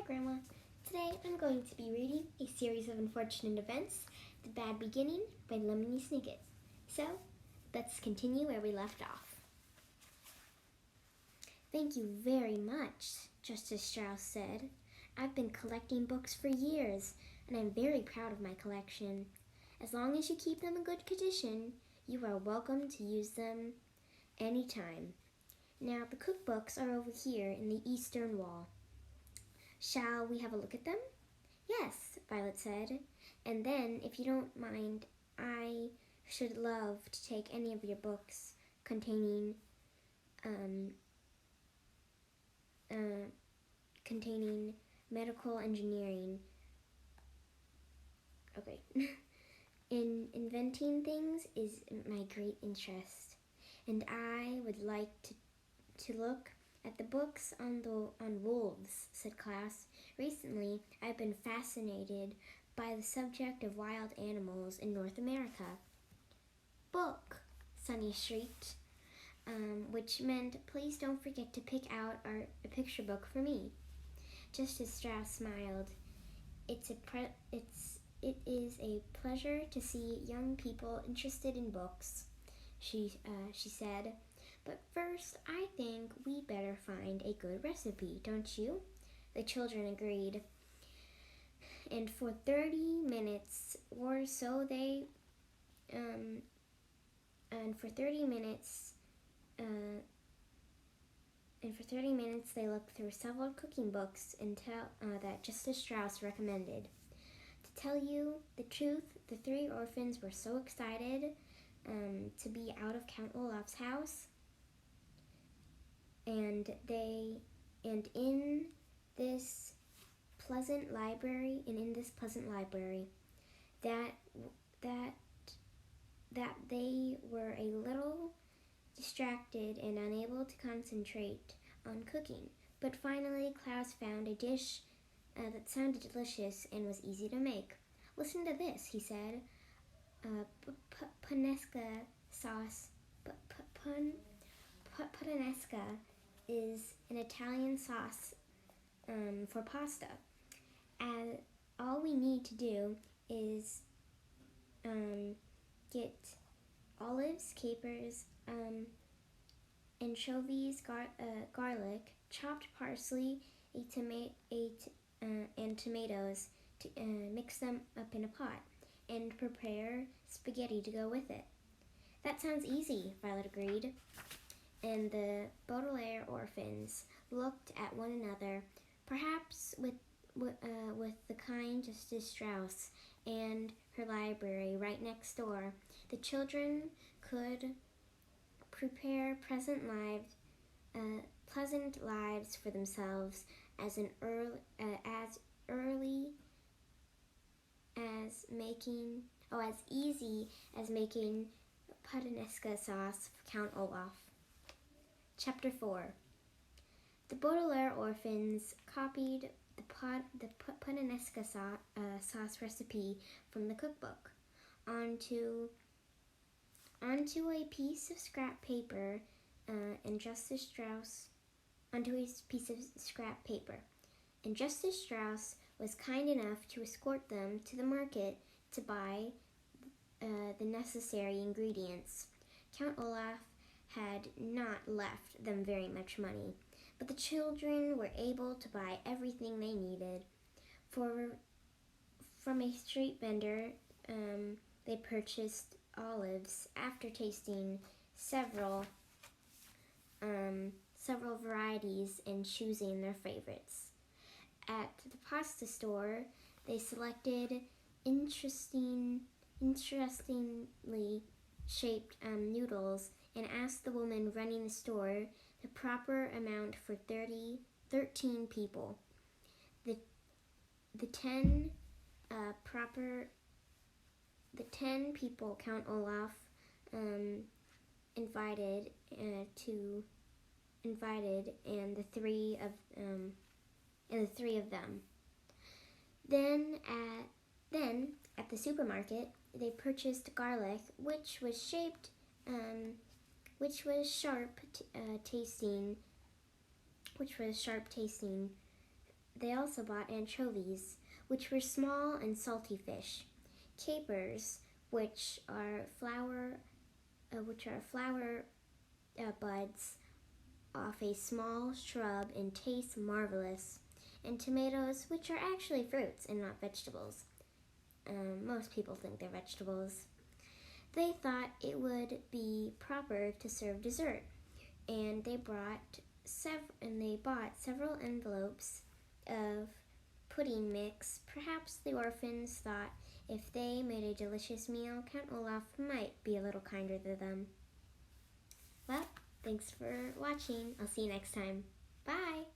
Grandma. Today I'm going to be reading A Series of Unfortunate Events, The Bad Beginning by Lemony Snicket. So, let's continue where we left off. Thank you very much, Justice Strauss said. I've been collecting books for years, and I'm very proud of my collection. As long as you keep them in good condition, you are welcome to use them anytime. Now, the cookbooks are over here in the eastern wall. Shall we have a look at them? Yes, Violet said. And then, if you don't mind, I should love to take any of your books containing medical engineering. Okay. In inventing things is my great interest, and I would like to look at the books on wolves, said Klaus. Recently, I've been fascinated by the subject of wild animals in North America. Book, Sunny shrieked, which meant, please don't forget to pick out a picture book for me. Justice Strauss smiled. It is a pleasure to see young people interested in books, she said. But first, I think we better find a good recipe, don't you? The children agreed. And for 30 minutes or so they they looked through several cooking books until that Justice Strauss recommended. To tell you the truth, the three orphans were so excited to be out of Count Olaf's house, and in this pleasant library, that they were a little distracted and unable to concentrate on cooking. But finally, Klaus found a dish that sounded delicious and was easy to make. Listen to this, he said. Puttanesca sauce. Puttanesca is an Italian sauce for pasta. And all we need to do is get olives, capers, anchovies, garlic, chopped parsley, and tomatoes to mix them up in a pot and prepare spaghetti to go with it. That sounds easy, Violet agreed. And the Baudelaire orphans looked at one another, perhaps with the kind Justice Strauss and her library right next door. The children could prepare pleasant lives for themselves as easy as making puttanesca sauce for Count Olaf. Chapter 4. The Baudelaire orphans copied the puttanesca sauce recipe from the cookbook onto a piece of scrap paper, and Justice Strauss was kind enough to escort them to the market to buy the necessary ingredients. Count Olaf had not left them very much money, but the children were able to buy everything they needed. From a street vendor, they purchased olives after tasting several varieties and choosing their favorites. At the pasta store, they selected interestingly shaped noodles and asked the woman running the store the proper amount for 13 people. The 10 people Count Olaf invited, and the three of them. Then at the supermarket, they purchased garlic, which was sharp tasting. they also bought anchovies, which were small and salty fish, capers, which are flower buds off a small shrub and taste marvelous, and tomatoes, which are actually fruits and not vegetables. Most people think they're vegetables. They thought it would be proper to serve dessert, and they bought several envelopes of pudding mix. Perhaps the orphans thought if they made a delicious meal, Count Olaf might be a little kinder to them. Well, thanks for watching. I'll see you next time. Bye!